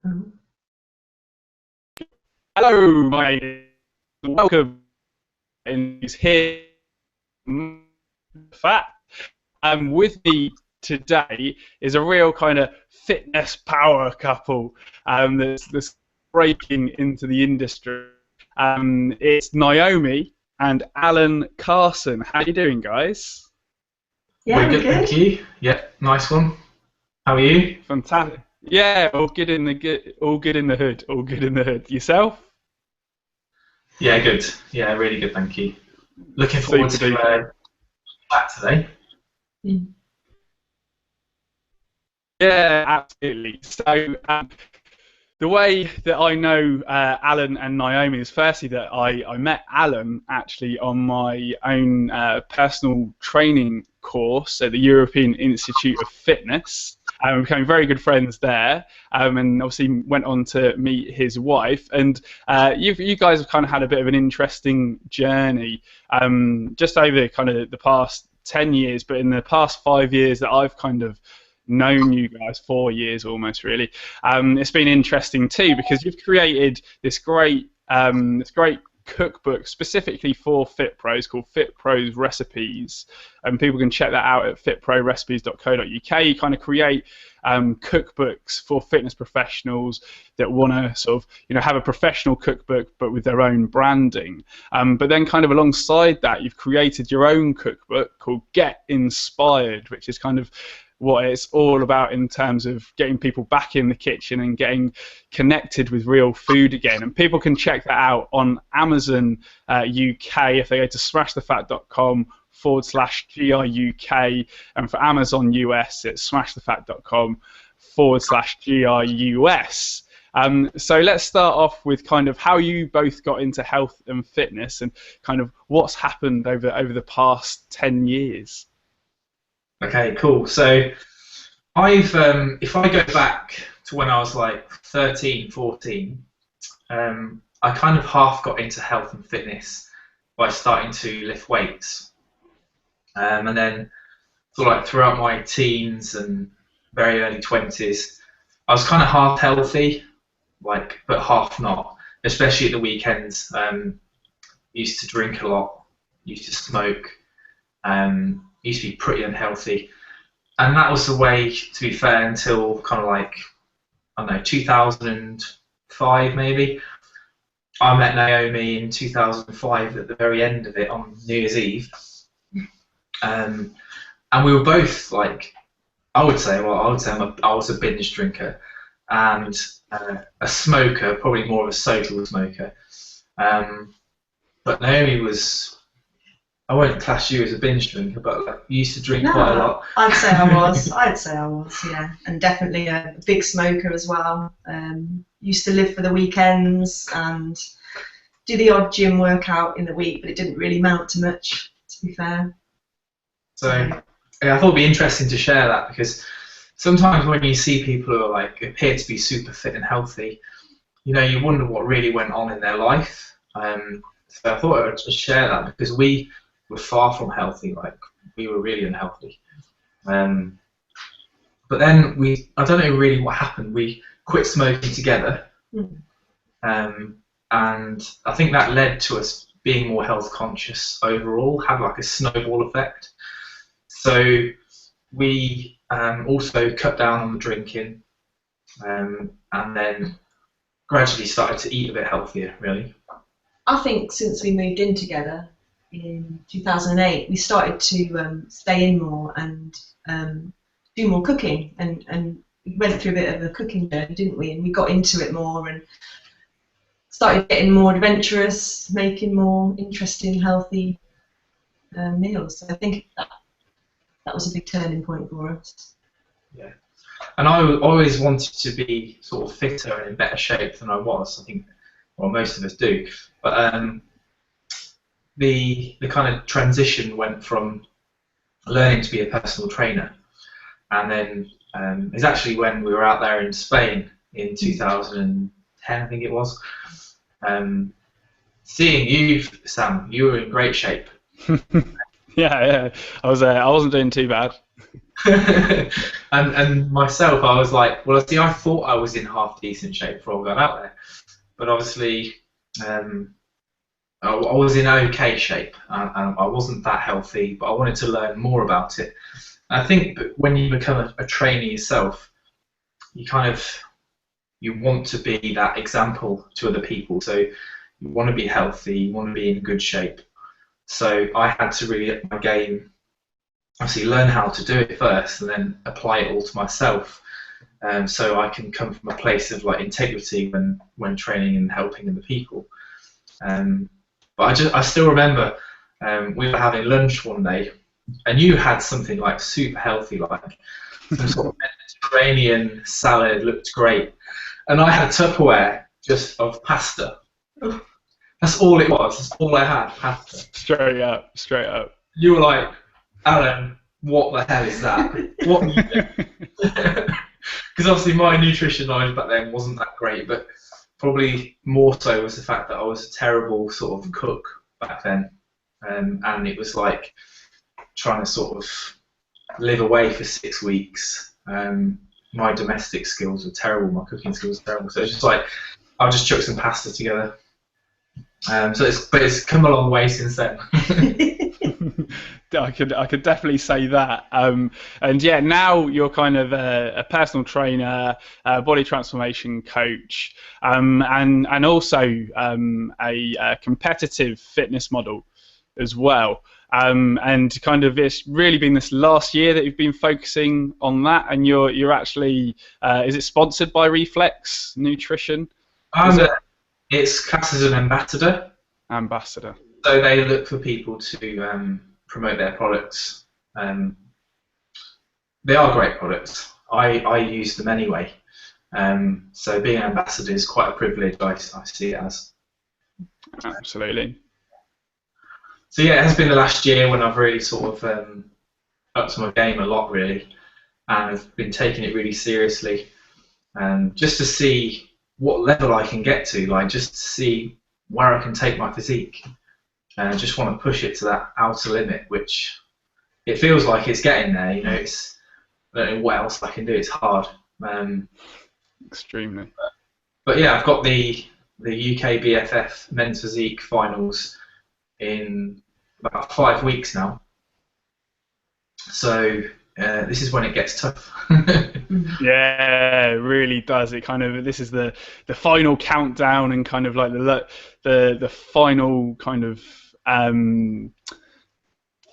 Mhm. Hello, my welcome. And he's here. Fat. With me today is a real kind of fitness power couple that's breaking into the industry. It's Naomi and Alan Carson. How you doing, guys? Yeah, We're we're good, thank good. you. Yeah, nice one. How are you? Fantastic. Yeah, all good in the hood, all good in the hood. Yourself? Yeah, good. Yeah, really good, thank you. Looking forward Super to duper. chat today. Mm. Yeah, absolutely. So, the way that I know Alan and Naomi is firstly that I met Alan actually on my own personal training course at the European Institute of Fitness. We became very good friends there, and obviously went on to meet his wife. And you guys have kind of had a bit of an interesting journey, just over kind of the past 10 years, but in the past 5 years that I've kind of known you guys, 4 years almost really. It's been interesting too because you've created this great cookbook specifically for Fitpros called Fitpro Recipes, and people can check that out at fitprorecipes.co.uk. You kind of create cookbooks for fitness professionals that want to sort of have a professional cookbook but with their own branding. But then kind of alongside that, you've created your own cookbook called Get Inspired, which is kind of what it's all about in terms of getting people back in the kitchen and getting connected with real food again. And people can check that out on Amazon UK if they go to smashthefat.com/GRUK, and for Amazon US it's smashthefat.com/GRUS. So let's start off with kind of how you both got into health and fitness and kind of what's happened over the past 10 years. Okay, cool. So if I go back to when I was like 13, 14, I kind of half got into health and fitness by starting to lift weights. And then sort of like throughout my teens and very early 20s, I was kind of half healthy, but half not, especially at the weekends. Used to drink a lot, used to smoke, used to be pretty unhealthy. And that was the way, to be fair, until kind of like, I don't know, 2005 maybe. I met Naomi in 2005 at the very end of it on New Year's Eve. And we were both like, I would say I was a binge drinker and a smoker, probably more of a social smoker. But Naomi was, I won't class you as a binge drinker, but like, you used to drink quite a No, lot. I'd say I was. I'd say I was, yeah. And definitely a big smoker as well. Used to live for the weekends and do the odd gym workout in the week, but it didn't really amount to much, to be fair. So yeah, I thought it'd be interesting to share that because sometimes when you see people who are like appear to be super fit and healthy, you wonder what really went on in their life. So I thought I would just share that because we were far from healthy, like we were really unhealthy. But then I don't know really what happened. We quit smoking together, Mm. and I think that led to us being more health conscious overall, had like a snowball effect. So we also cut down on the drinking, and then gradually started to eat a bit healthier, really. I think since we moved in together in 2008, we started to stay in more and do more cooking, and we went through a bit of a cooking journey, didn't we? And we got into it more and started getting more adventurous, making more interesting, healthy meals. So I think that was a big turning point for us. Yeah. And I always wanted to be sort of fitter and in better shape than I was. I think, well, most of us do. But the kind of transition went from learning to be a personal trainer, and then it's actually when we were out there in Spain in 2010, I think it was. Seeing you, Sam, you were in great shape. Yeah, I wasn't doing too bad. and myself, I was like, well, see, I thought I was in half decent shape before I got out there, but obviously, I was in okay shape, and I wasn't that healthy, but I wanted to learn more about it. And I think when you become a trainer yourself, you want to be that example to other people. So you want to be healthy, you want to be in good shape. So I had to really up my game, obviously learn how to do it first, and then apply it all to myself. So I can come from a place of like integrity when training and helping other people. But I still remember we were having lunch one day, and you had something like super healthy, like some sort of Mediterranean salad, looked great, and I had a Tupperware just of pasta. That's all it was. That's all I had, pasta. Straight up, straight up. You were like, Alan, what the hell is that? What? Because obviously my nutrition knowledge back then wasn't that great, but probably more so was the fact that I was a terrible sort of cook back then, and it was like trying to sort of live away for 6 weeks. My domestic skills were terrible, my cooking skills were terrible, so it's just like I'll just chuck some pasta together. But it's come a long way since then. I could definitely say that. And yeah, now you're kind of a personal trainer, body transformation coach, and also a competitive fitness model as well. And kind of it's really been this last year that you've been focusing on that, and you're actually is it sponsored by Reflex Nutrition? It's classed as an ambassador. Ambassador. So they look for people to promote their products. They are great products. I use them anyway. So being an ambassador is quite a privilege, I see it as. Absolutely. So yeah, it has been the last year when I've really sort of upped my game a lot, really, and I've been taking it really seriously, just to see what level I can get to, like just to see where I can take my physique. And I just want to push it to that outer limit, which it feels like it's getting there. You know, I don't know what else I can do. It's hard. Extremely. But yeah, I've got the UK BFF men's physique finals in about 5 weeks now. So this is when it gets tough. Yeah, it really does. It kind of, this is the final countdown, and kind of like the final kind of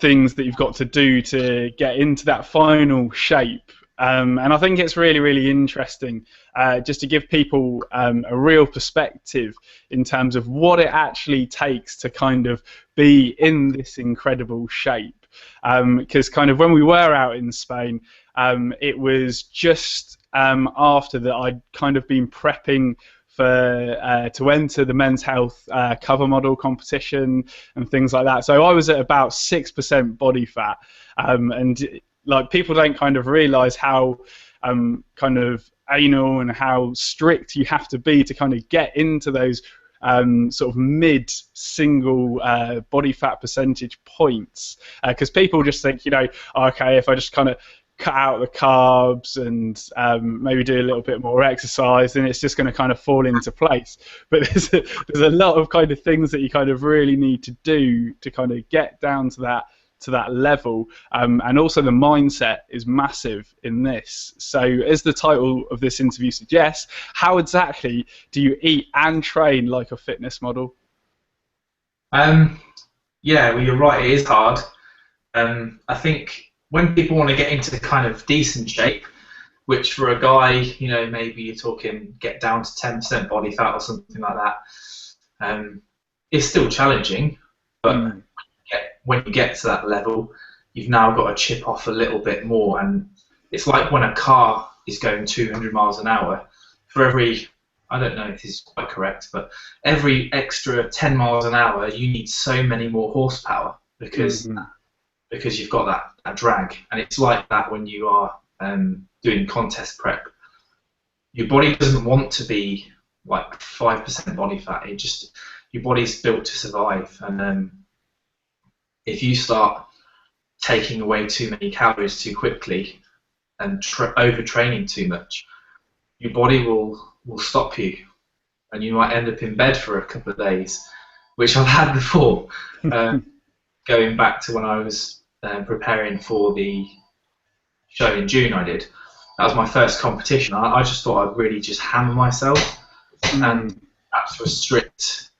things that you've got to do to get into that final shape. And I think it's really, really interesting just to give people a real perspective in terms of what it actually takes to kind of be in this incredible shape. Because kind of when we were out in Spain, it was just after that I'd kind of been prepping for to enter the Men's Health cover model competition and things like that. So I was at about 6% body fat, and like people don't kind of realise how kind of anal and how strict you have to be to kind of get into those sort of mid single body fat percentage points, because people just think, you know, okay, if I just kind of cut out the carbs and maybe do a little bit more exercise, then it's just going to kind of fall into place. But there's a lot of kind of things that you kind of really need to do to kind of get down to that level, and also the mindset is massive in this. So as the title of this interview suggests, how exactly do you eat and train like a fitness model? Yeah, well, you're right, it is hard. I think when people want to get into kind of decent shape, which for a guy, you know, maybe you're talking get down to 10% body fat or something like that, it's still challenging, but when you get to that level, you've now got to chip off a little bit more. And it's like when a car is going 200 miles an hour, for every, I don't know if this is quite correct, but every extra 10 miles an hour, you need so many more horsepower because you've got that drag. And it's like that when you are doing contest prep. Your body doesn't want to be like 5% body fat. Your body's built to survive. And if you start taking away too many calories too quickly and overtraining too much, your body will stop you, and you might end up in bed for a couple of days, which I've had before. Going back to when I was preparing for the show in June, that was my first competition. I just thought I'd really just hammer myself and perhaps restrict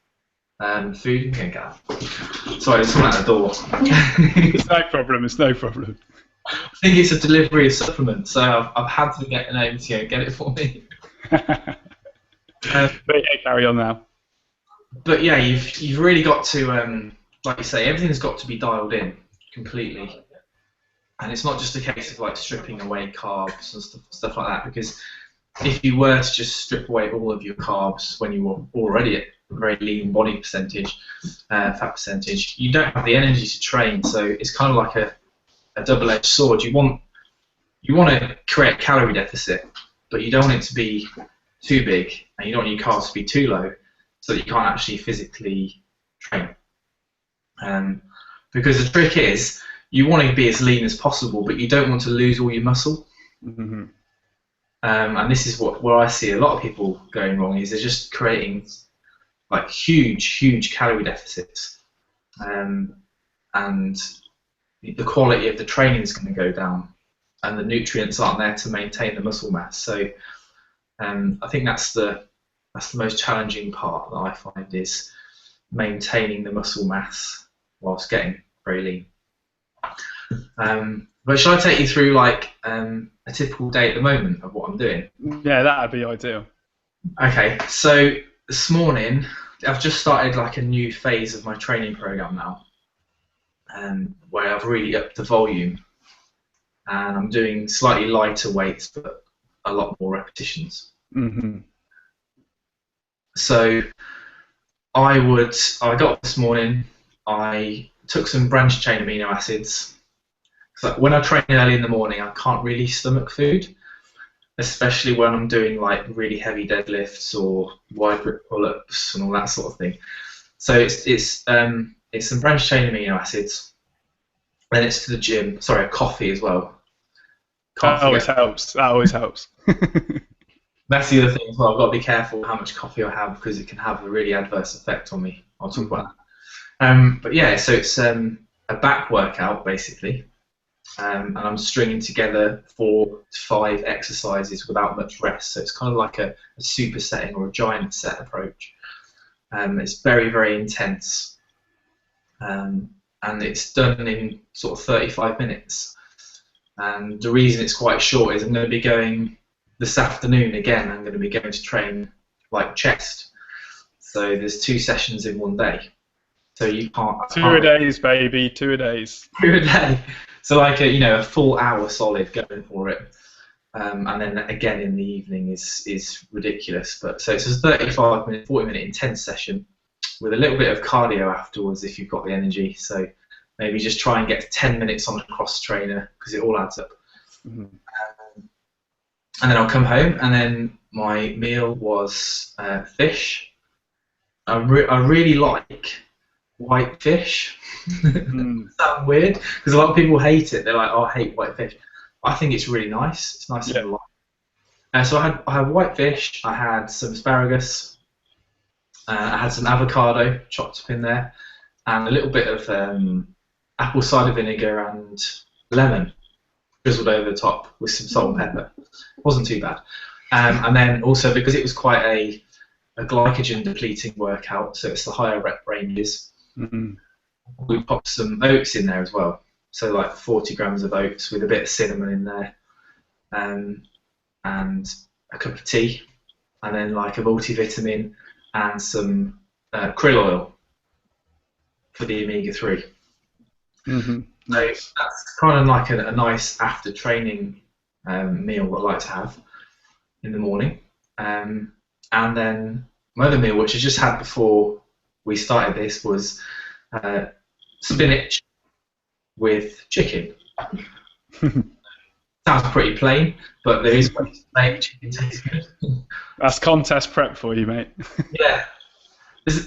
food. Sorry, there's someone at the door. It's no problem. It's no problem. I think it's a delivery of supplements, so I've had to get Naomi to get it for me. But yeah, carry on now. But yeah, you've really got to, like you say, everything's got to be dialed in completely, and it's not just a case of like stripping away carbs and stuff like that. Because if you were to just strip away all of your carbs when you were already at a very lean body percentage, fat percentage, you don't have the energy to train. So it's kind of like a double-edged sword. You want to create a calorie deficit, but you don't want it to be too big, and you don't want your carbs to be too low, so that you can't actually physically train. Because the trick is, you want to be as lean as possible, but you don't want to lose all your muscle. Mm-hmm. And this is where I see a lot of people going wrong, is they're just creating like huge calorie deficits, and the quality of the training is going to go down, and the nutrients aren't there to maintain the muscle mass. So I think that's the most challenging part that I find, is maintaining the muscle mass whilst getting very lean. But shall I take you through like a typical day at the moment of what I'm doing? Yeah, that'd be ideal. Okay, so this morning I've just started like a new phase of my training program now, where I've really upped the volume, and I'm doing slightly lighter weights but a lot more repetitions. Mm-hmm. So I got up this morning, I took some branched chain amino acids. So when I train early in the morning, I can't really stomach food, especially when I'm doing like really heavy deadlifts or wide grip pull-ups and all that sort of thing. So it's some branched chain amino acids, and it's to the gym. Sorry, a coffee as well. That always helps. That always helps. That's the other thing as well. I've got to be careful how much coffee I have, because it can have a really adverse effect on me. I'll talk about that. But yeah, so it's a back workout basically, and I'm stringing together 4 to 5 exercises without much rest. So it's kind of like a supersetting or a giant set approach. It's very intense, and it's done in sort of 35 minutes. And the reason it's quite short is I'm going to be going this afternoon again. I'm going to be going to train like chest. So there's 2 sessions in one day. So you can't. 2 a days, baby. 2 a days. 2 a day. So like a full hour solid going for it, and then again in the evening is ridiculous. But so it's a 35-minute, 40-minute intense session with a little bit of cardio afterwards if you've got the energy. So maybe just try and get 10 minutes on a cross trainer, because it all adds up. Mm-hmm. And then I'll come home, and then my meal was fish. I really like white fish. Sounds weird, because a lot of people hate it. They're like, "Oh, I hate white fish." I think it's really nice. It's nice and light. So I had white fish. I had some asparagus. I had some avocado chopped up in there, and a little bit of apple cider vinegar and lemon drizzled over the top with some salt and pepper. It wasn't too bad. And then also, because it was quite a glycogen depleting workout, so it's the higher rep ranges, we popped some oats in there as well. So like 40 grams of oats with a bit of cinnamon in there, and a cup of tea, and then like a multivitamin and some krill oil for the omega-3. Mm-hmm. So that's kind of like a nice after training meal that I like to have in the morning. And then my other meal, which I just had before we started this, was spinach with chicken. Sounds pretty plain, but there is ways to make chicken taste good. That's contest prep for you, mate. Yeah.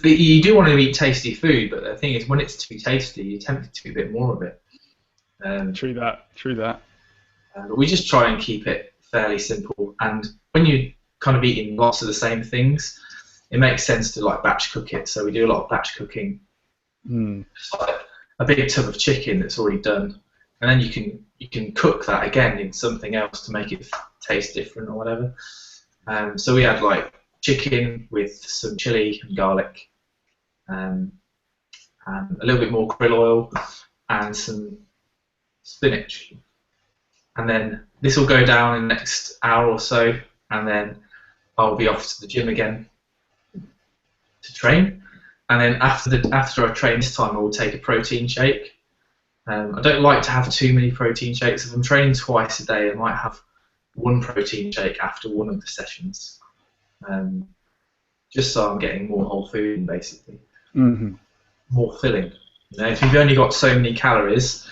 You do want to eat tasty food, but the thing is, when it's too tasty, you're tempted to eat a bit more of it. True that. True that. But we just try and keep it fairly simple. And when you're kind of eating lots of the same things, it makes sense to like batch cook it. So we do a lot of batch cooking. Just like a big tub of chicken that's already done, and then you can cook that again in something else to make it taste different or whatever. So we had like chicken with some chili and garlic, and a little bit more krill oil and some spinach. And then this will go down in the next hour or so, and then I'll be off to the gym again to train. And then after I train this time, I will take a protein shake. I don't like to have too many protein shakes. If I'm training twice a day, I might have one protein shake after one of the sessions, just so I'm getting more whole food in, basically. More filling. You know, if you've only got so many calories,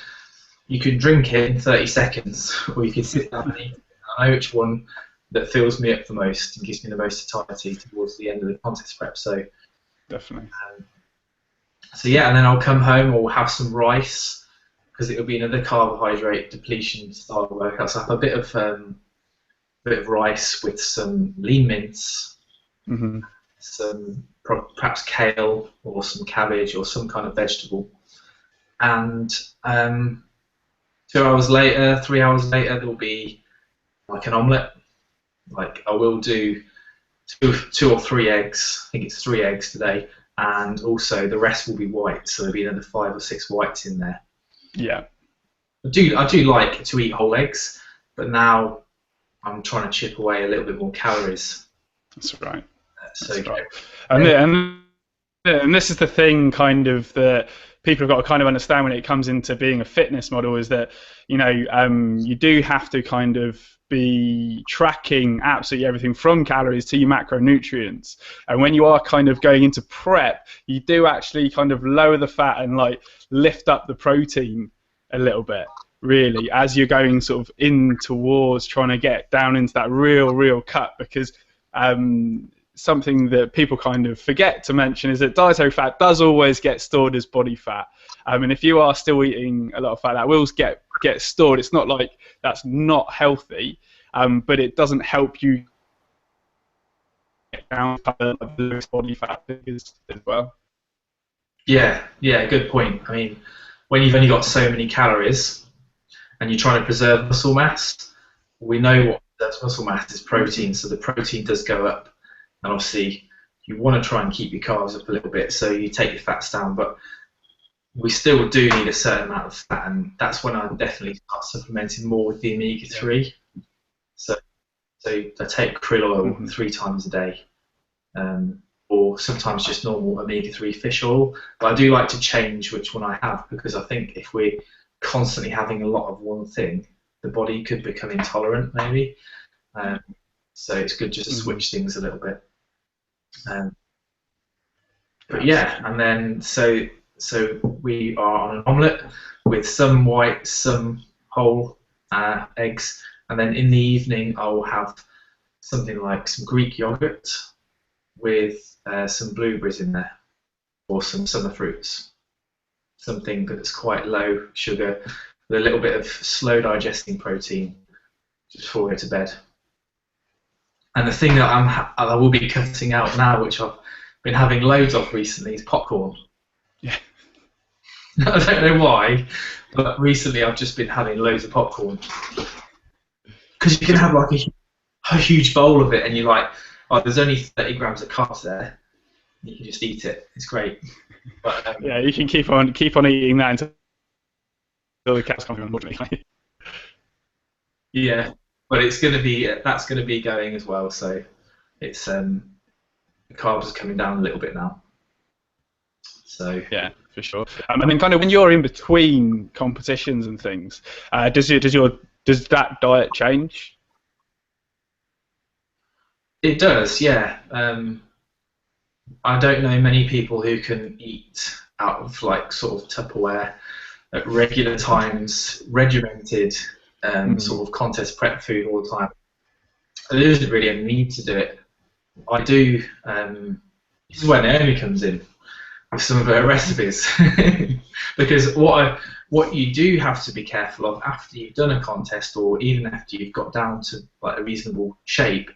you can drink it in 30 seconds, or you can sit down and eat it. I know which one that fills me up the most and gives me the most satiety towards the end of the contest prep. So definitely. So yeah, and then I'll come home or have some rice, because it'll be another carbohydrate depletion style workout. So I have a bit of rice with some lean mince, some perhaps kale or some cabbage or some kind of vegetable, and 2 hours later, 3 hours later, there'll be like an omelette. Like I will do two or three eggs. I think it's 3 eggs today, and also the rest will be white. So there'll be another 5 or 6 whites in there. Yeah. I do like to eat whole eggs, but now I'm trying to chip away a little bit more calories. That's right. So right. And this is the thing, kind of, that people have got to kind of understand when it comes into being a fitness model, is that, you know, you do have to kind of be tracking absolutely everything from calories to your macronutrients. And when you are kind of going into prep, you do actually kind of lower the fat and like lift up the protein a little bit, really, as you're going sort of in towards trying to get down into that real cut. Because something that people kind of forget to mention is that dietary fat does always get stored as body fat. And if you are still eating a lot of fat, that will get stored. It's not like that's not healthy, but it doesn't help you get down to the body fat figures as well. Yeah, good point. I mean, when you've only got so many calories and you're trying to preserve muscle mass, we know what preserves muscle mass is protein, so the protein does go up. And obviously, you want to try and keep your carbs up a little bit, so you take your fats down, but we still do need a certain amount of fat, and that's when I definitely start supplementing more with the omega-3. So I take krill oil 3 times a day, or sometimes just normal omega-3 fish oil. But I do like to change which one I have, because I think if we're constantly having a lot of one thing, the body could become intolerant, maybe. So it's good just to switch things a little bit. But yeah, and then so we are on an omelette with some white, some whole eggs, and then in the evening I will have something like some Greek yogurt with some blueberries in there, or some summer fruits, something that's quite low sugar with a little bit of slow digesting protein just before we go to bed. And the thing that I will be cutting out now, which I've been having loads of recently, is popcorn. Yeah. I don't know why, but recently I've just been having loads of popcorn. Because you can have like a huge bowl of it, and you're like, oh, there's only 30 grams of carbs there. You can just eat it. It's great. But, yeah, you can keep on eating that until the cows come on. Yeah. But it's going to be that's going to be going as well. So it's the carbs are coming down a little bit now. So yeah, for sure. And then kind of when you're in between competitions and things, does that diet change? It does, yeah. I don't know many people who can eat out of like sort of Tupperware at regular times, regimented. Sort of contest prep food all the time. There isn't really a need to do it. I do. This is where Naomi comes in with some of her recipes, because what What you do have to be careful of after you've done a contest, or even after you've got down to like a reasonable shape,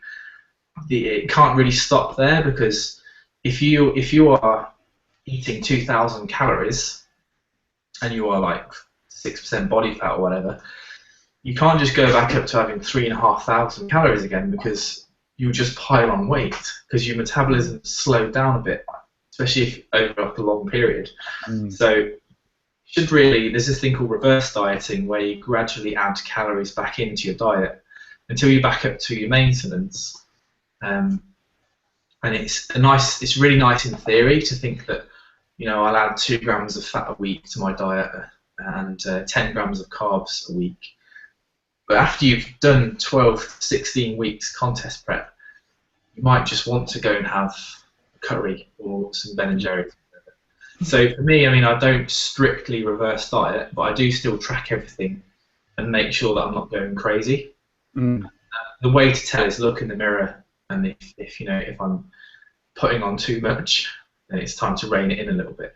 it can't really stop there, because if you are eating 2,000 calories and you are like 6% body fat or whatever, you can't just go back up to having 3,500 calories again, because you'll just pile on weight because your metabolism slowed down a bit, especially if over like a long period. So should really, there's this thing called reverse dieting, where you gradually add calories back into your diet until you're back up to your maintenance. And it's really nice in theory to think that, you know, I'll add 2 grams of fat a week to my diet and 10 grams of carbs a week. But after you've done 12, 16 weeks contest prep, you might just want to go and have a curry or some Ben and Jerry's. So for me, I mean, I don't strictly reverse diet, but I do still track everything and make sure that I'm not going crazy. The way to tell is look in the mirror, and if you know, if I'm putting on too much, then it's time to rein it in a little bit.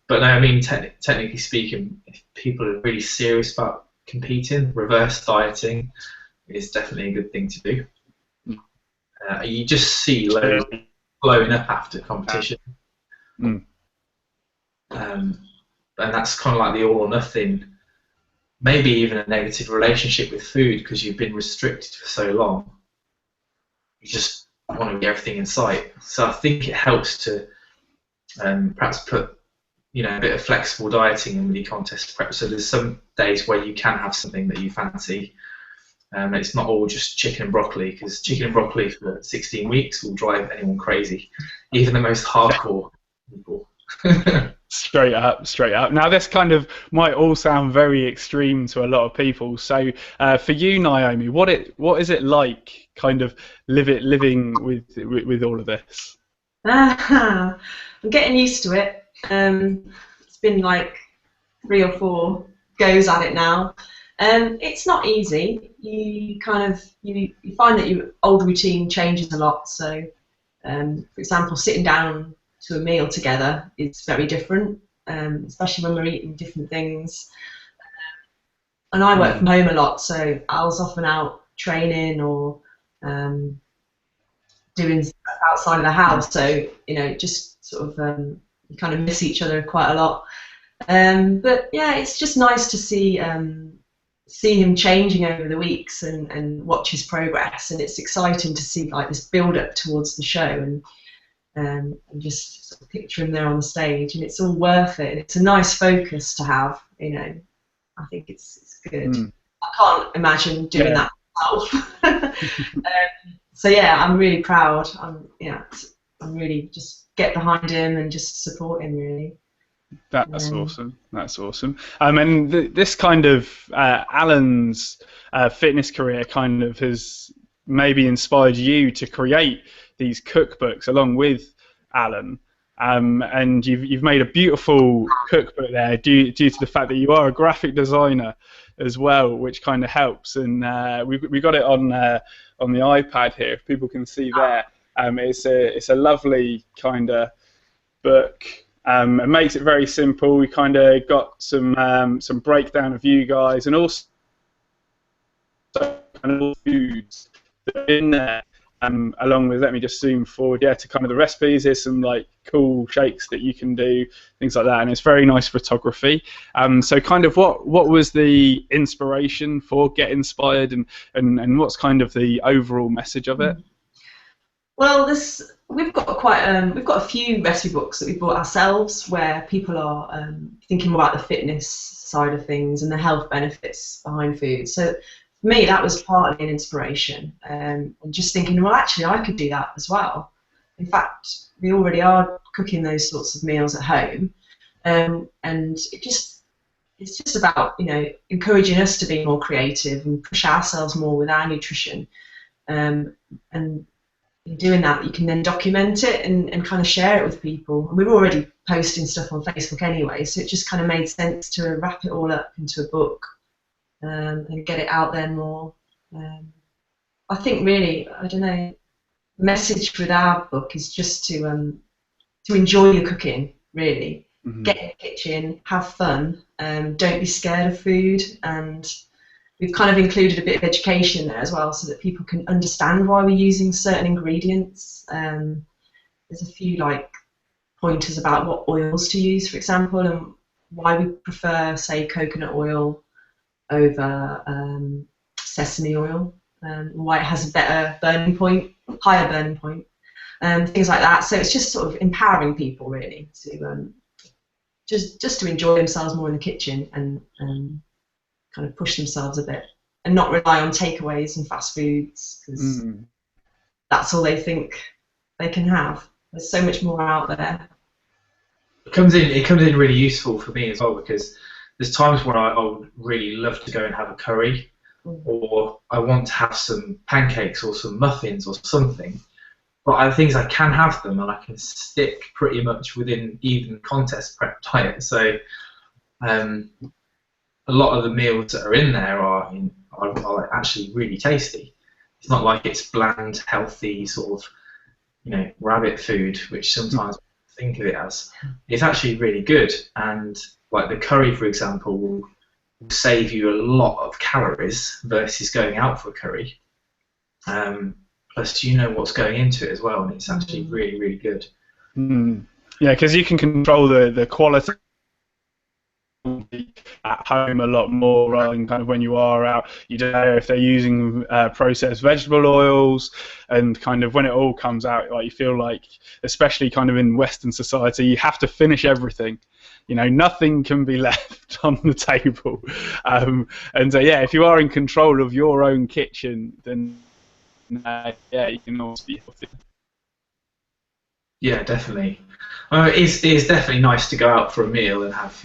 But no, I mean, technically speaking, if people are really serious about competing, reverse dieting is definitely a good thing to do. You just see loads blowing up after competition. And that's kind of like the all or nothing, maybe even a negative relationship with food, because you've been restricted for so long. You just want to get everything in sight. So I think it helps to perhaps put, you know, a bit of flexible dieting in with your contest prep. So there's some days where you can have something that you fancy. It's not all just chicken and broccoli, because chicken and broccoli for 16 weeks will drive anyone crazy, even the most hardcore people. Straight up. Now this kind of might all sound very extreme to a lot of people. So for you, Naomi, what is it like, kind of living with all of this? I'm getting used to it. It's been like 3 or 4 goes at it now. It's not easy. You kind of you find that your old routine changes a lot. So, for example, sitting down to a meal together is very different, especially when we're eating different things. And I work from home a lot, so I was often out training or doing stuff outside of the house. So, you know, just sort of you kind of miss each other quite a lot. But yeah, it's just nice to see him changing over the weeks and watch his progress, and it's exciting to see like this build up towards the show, and just sort of picture him there on the stage, and it's all worth it, and it's a nice focus to have, you know. I think it's good. I can't imagine doing that myself. So yeah, I'm really proud. I'm really just get behind him and just support him, really. That's awesome. And this kind of Alan's fitness career kind of has maybe inspired you to create these cookbooks along with Alan. And you've made a beautiful cookbook there due to the fact that you are a graphic designer as well, which kind of helps. And we got it on the iPad here, if people can see there. It's a lovely kind of book. It makes it very simple. We kind of got some breakdown of you guys, and also kind of foods that are in there. Along with, let me just zoom forward, to kind of the recipes. There's some like cool shakes that you can do, things like that, and it's very nice photography. So kind of what was the inspiration for Get Inspired, and what's kind of the overall message of it? Well, we've got a few recipe books that we bought ourselves, where people are thinking more about the fitness side of things and the health benefits behind food. So for me, that was partly an inspiration, and just thinking, well, actually, I could do that as well. In fact, we already are cooking those sorts of meals at home, and it's just about, you know, encouraging us to be more creative and push ourselves more with our nutrition, and in doing that, you can then document it and kind of share it with people. And we're already posting stuff on Facebook anyway, so it just kind of made sense to wrap it all up into a book and get it out there more. I think really, I don't know, the message with our book is just to enjoy your cooking, really. get in the kitchen, have fun, don't be scared of food, and we've kind of included a bit of education there as well so that people can understand why we're using certain ingredients. There's a few like pointers about what oils to use, for example, and why we prefer, say, coconut oil over sesame oil, why it has a better burning point, higher burning point, things like that. So it's just sort of empowering people really to just to enjoy themselves more in the kitchen and kind of push themselves a bit and not rely on takeaways and fast foods because that's all they think they can have. There's so much more out there. It comes in really useful for me as well because there's times when I would really love to go and have a curry, or I want to have some pancakes or some muffins or something. But other things I can have them and I can stick pretty much within even contest prep diet. So a lot of the meals that are in there are actually really tasty. It's not like it's bland, healthy sort of rabbit food, which sometimes think of it as. It's actually really good, and like the curry, for example, will save you a lot of calories versus going out for a curry. Plus, you know what's going into it as well, and it's actually really, really good. Yeah, because you can control the quality at home a lot more rather than kind of when you are out. You don't know if they're using processed vegetable oils, and kind of when it all comes out, like you feel like, especially kind of in Western society, you have to finish everything. Nothing can be left on the table. And so, yeah, if you are in control of your own kitchen, then yeah, you can always be healthy. Yeah, definitely. It's definitely nice to go out for a meal and have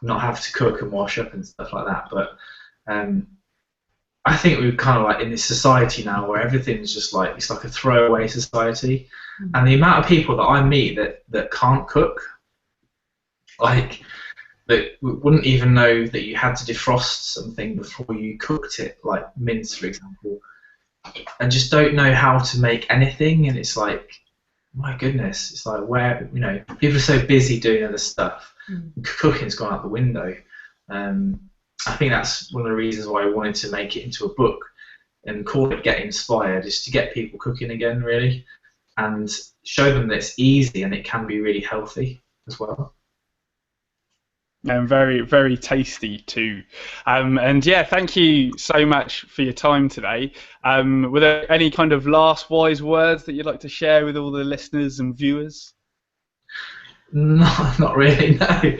not have to cook and wash up and stuff like that. But I think we're kind of like in this society now where everything's just like it's like a throwaway society, and the amount of people that I meet that can't cook, like that wouldn't even know that you had to defrost something before you cooked it, like mince, for example, and just don't know how to make anything, and it's like, my goodness, it's like where people are so busy doing other stuff, cooking's gone out the window. I think that's one of the reasons why I wanted to make it into a book and call it Get Inspired, is to get people cooking again really, and show them that it's easy and it can be really healthy as well. And very, very tasty too. And yeah, thank you so much for your time today. Were there any kind of last wise words that you'd like to share with all the listeners and viewers? No, not really, no.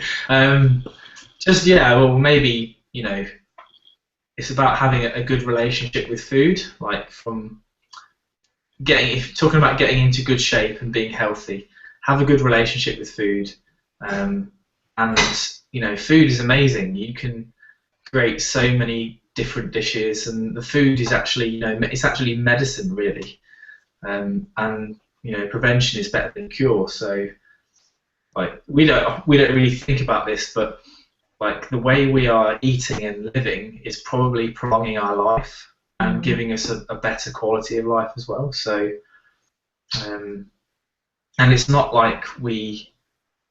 Just, well, maybe, it's about having a good relationship with food, like from talking about getting into good shape and being healthy, have a good relationship with food. And food is amazing. You can create so many different dishes, and the food is actually, it's actually medicine, really. And prevention is better than cure. So, like, we don't really think about this, but like the way we are eating and living is probably prolonging our life and giving us a better quality of life as well. So, and it's not like we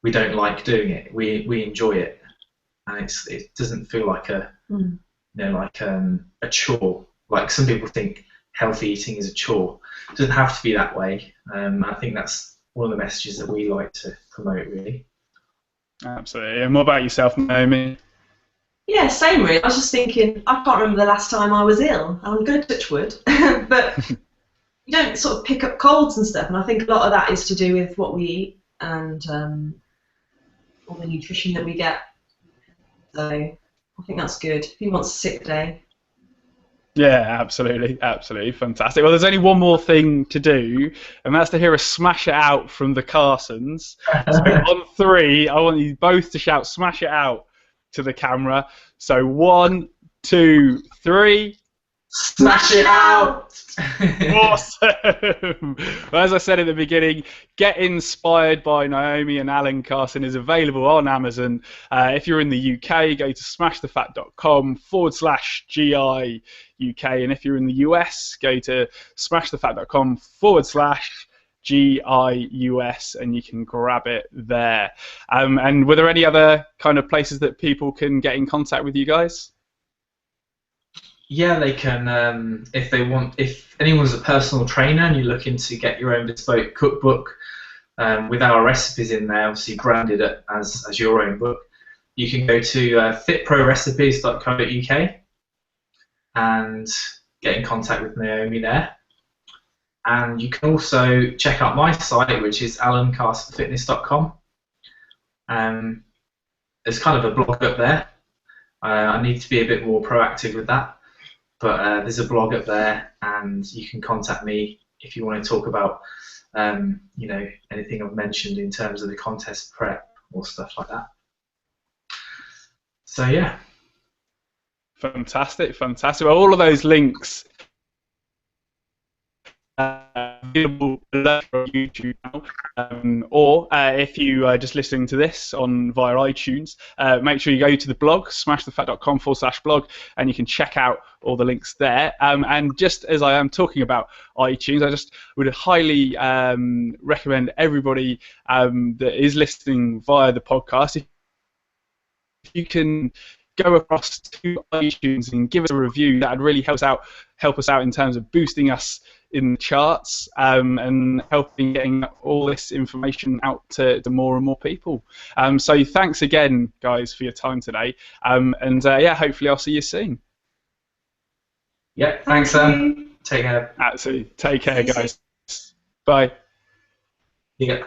don't like doing it. We enjoy it, and it doesn't feel like a a chore. Like some people think healthy eating is a chore. It doesn't have to be that way. I think that's one of the messages that we like to promote, really. Absolutely. And what about yourself, Naomi? Yeah, same really. I was just thinking, I can't remember the last time I was ill. I'm going to touch wood, but you don't sort of pick up colds and stuff, and I think a lot of that is to do with what we eat and all the nutrition that we get. So I think that's good. Who wants a sick day? Yeah, absolutely, fantastic. Well, there's only one more thing to do, and that's to hear a smash it out from the Carsons. So on 3, I want you both to shout "smash it out" to the camera. So 1, 2, 3. Smash it out! Awesome! Well, as I said at the beginning, Get Inspired by Naomi and Alan Carson is available on Amazon. If you're in the UK, go to smashthefat.com/GI UK, and if you're in the US, go to smashthefat.com/ GIUS, and you can grab it there. And were there any other kind of places that people can get in contact with you guys? Yeah, they can, if they want, if anyone's a personal trainer and you're looking to get your own bespoke cookbook with our recipes in there, obviously branded as your own book, you can go to fitprorecipes.co.uk and get in contact with Naomi there. And you can also check out my site, which is alancarsonfitness.com. There's kind of a blog up there. I need to be a bit more proactive with that. But there's a blog up there, and you can contact me if you want to talk about, you know, anything I've mentioned in terms of the contest prep or stuff like that. So yeah. Fantastic, fantastic. Well, all of those links available below on YouTube now, or if you are just listening to this on via iTunes, make sure you go to the blog, smashthefat.com/blog, and you can check out all the links there. And just as I am talking about iTunes, I just would highly recommend everybody that is listening via the podcast, if you can go across to iTunes and give us a review, that would really help us out in terms of boosting us in the charts, and helping getting all this information out to more and more people. So thanks again, guys, for your time today. And yeah, hopefully I'll see you soon. Yeah, thanks, Sam. Take care. Absolutely. Take care, guys. Bye. Yeah.